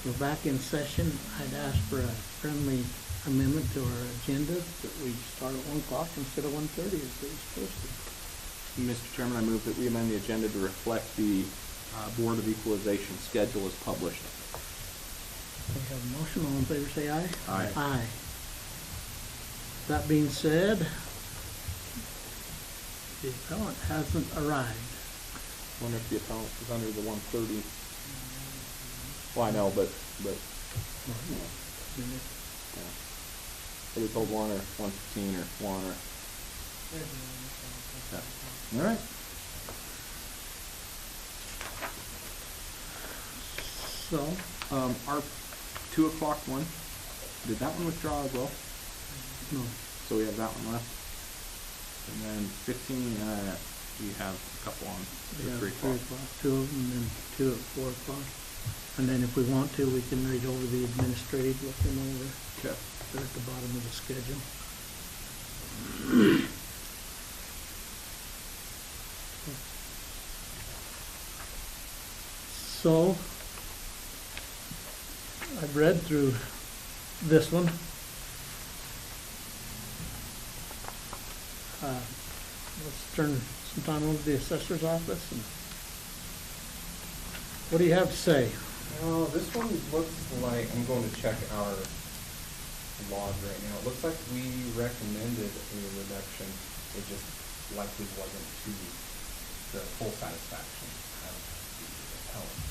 We're back in session. I'd ask for a friendly amendment to our agenda that we start at 1 o'clock instead of 1:30 as it was posted. Mr. Chairman, I move that we amend the agenda to reflect the Board of Equalization schedule as published. We have a motion. All in favor say aye. Aye. Aye. That being said, the appellant hasn't arrived. I wonder if the appellant is under the 130. Well, I know, but Well, yeah. Are we told 1 or 115 or 1 or? Yeah. All right. So, Our 2 o'clock one, did that one withdraw as well? no. So we have that one left. And then 15, we have a couple on We have 3 o'clock. 2 of them, and then 2 at 4 o'clock. And then if we want to, we can read over the administrative, look them over. Okay. They're at the bottom of the schedule. So, I've read through this one. Let's turn some time over to the assessor's office. And what do you have to say? Oh, this one looks like, I'm going to check our log right now. It looks like we recommended a reduction. It just likely wasn't to the full satisfaction of the appellant.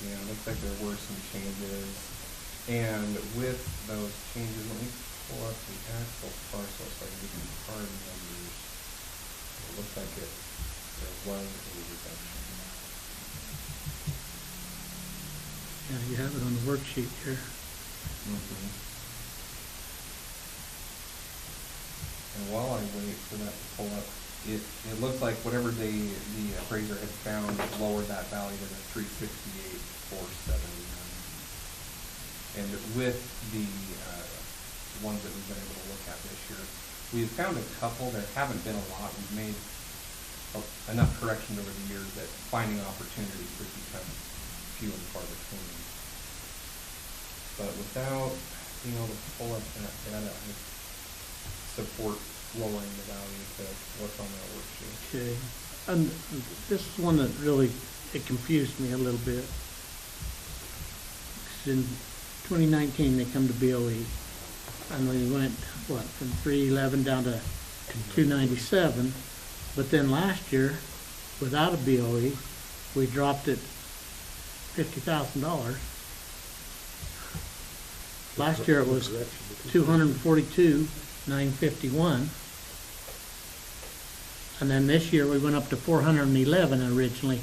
Yeah, it looks like there were some changes. And with those changes, let me pull up the actual parcel so I can give you hard numbers. It looks like there was a reduction. Yeah, you have it on the worksheet here. Mm-hmm. And while I wait for that to pull up, it looks like whatever the appraiser had found lowered that value to the 368,479. And with the ones that we've been able to look at this year, we've found a couple. There haven't been a lot. We've made enough corrections over the years that finding opportunities has become few and far between. But without being able to pull up that data, I support lowering the value to what's on that worksheet. Okay. And this is one that really, it confused me a little bit. 'Cause in 2019, they come to BOE, and we went, from 311 down to 297, but then last year, without a BOE, we dropped it $50,000. Last year it was 242,951, and then this year we went up to 411 originally.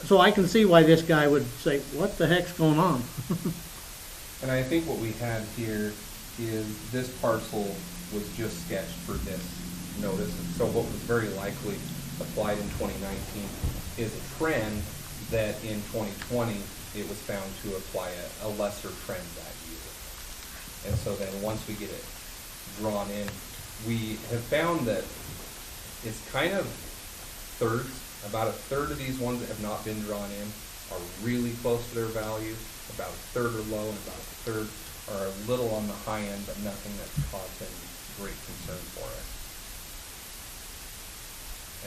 So I can see why this guy would say, what the heck's going on? And I think what we had here is this parcel was just sketched for this notice. So what was very likely applied in 2019 is a trend that in 2020 it was found to apply a lesser trend that year. And so then once we get it drawn in, we have found that it's kind of thirds. About a third of these ones that have not been drawn in are really close to their value. About a third are low, and about a third are a little on the high end, but nothing that's caused any great concern for us.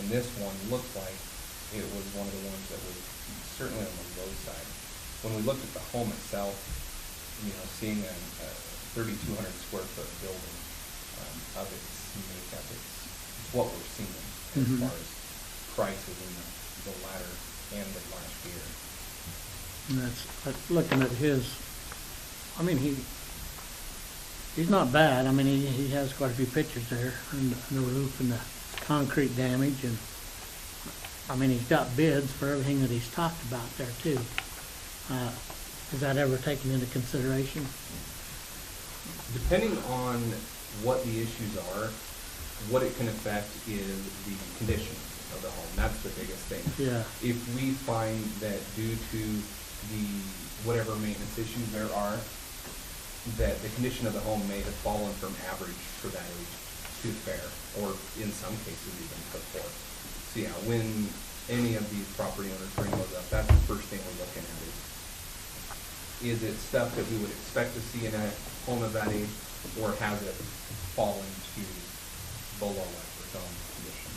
And this one looked like it was one of the ones that was certainly on the low side. When we looked at the home itself, seeing a 3,200 square foot building of its makeup, it's what we're seeing as far as prices in the latter end of last year. And that's looking at his, he's not bad. He has quite a few pictures there, and the roof and the concrete damage, and he's got bids for everything that he's talked about there too. Is that ever taken into consideration? Depending on what the issues are, what it can affect is the condition of the home. That's the biggest thing. Yeah. If we find that due to the whatever maintenance issues there are, that the condition of the home may have fallen from average for that age to fair, or in some cases even to court. So yeah, when any of these property owners bring those up, that's the first thing we're looking at is it stuff that we would expect to see in a home of that age, or has it fallen to below that for some condition?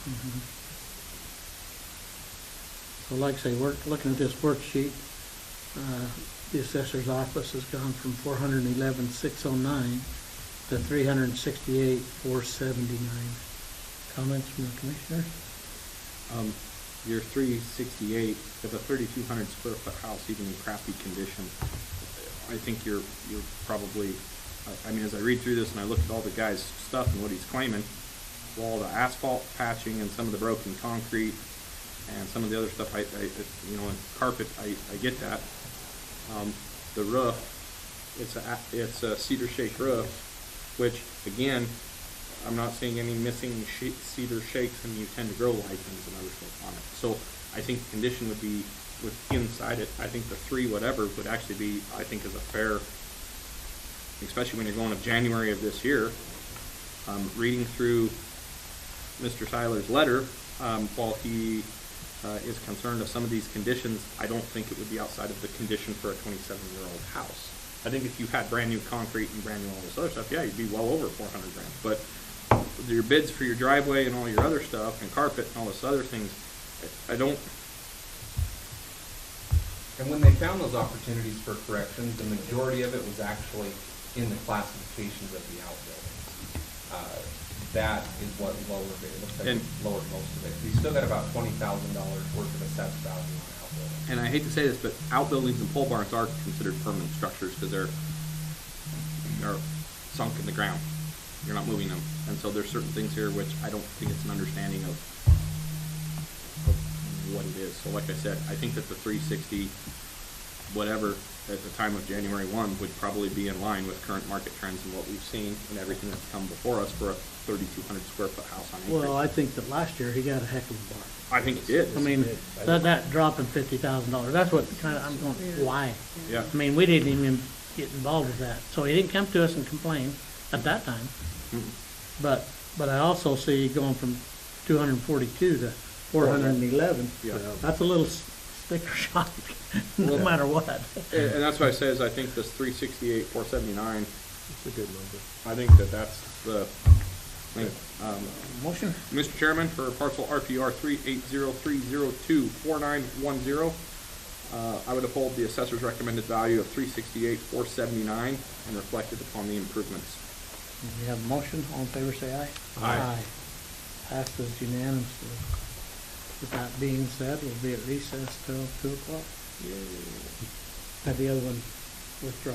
So like I say, we're looking at this worksheet, the assessor's office has gone from 411,609 to 368,479. Comments from the commissioners? Your 368, with a 3,200 square foot house, even in crappy condition, I think you're probably, I mean, as I read through this and I look at all the guy's stuff and what he's claiming, well, the asphalt patching and some of the broken concrete and some of the other stuff, you know, and carpet, I get that. The roof, it's a cedar shake roof, which again, I'm not seeing any missing cedar shakes, and you tend to grow lichens and other stuff on it. So I think the condition would be with inside it. I think the 3 whatever would actually be, I think, is a fair, especially when you're going to January of this year. Reading through Mr. Seiler's letter, while he is concerned of some of these conditions, I don't think it would be outside of the condition for a 27-year-old house. I think if you had brand new concrete and brand new all this other stuff, yeah, you'd be well over 400 grand. But your bids for your driveway and all your other stuff and carpet and all this other things, I don't. And when they found those opportunities for corrections, the majority of it was actually in the classifications of the outbuildings. That is what lowered it. It looks like it lowered most of it. We still got about $20,000 worth of assessed value on outbuildings. And I hate to say this, but outbuildings and pole barns are considered permanent structures because they're sunk in the ground. You're not moving them. And so there's certain things here which I don't think it's an understanding of what it is. So like I said, I think that the 360 whatever at the time of January 1 would probably be in line with current market trends and what we've seen and everything that's come before us for a 3,200 square foot house on acreage. Well, I think that last year he got a heck of a bargain. I think it did. I mean, that drop in $50,000, that's what kind of, I'm going, why? Yeah. I mean, we didn't even get involved with that. So he didn't come to us and complain at that time. But I also see going from 242 to 411. Yeah. That's a little sticker shock, no matter what. And that's why I say is I think this 368, 479. It's a good number. I think that's the thing. Motion? Mr. Chairman, for parcel RPR 380-302-4910, I would uphold the assessor's recommended value of 368, 479 and reflect it upon the improvements. We have a motion. All in favor, say aye. Aye. Passes unanimously. With that being said, we'll be at recess till 2 o'clock. Have the other one withdrawn.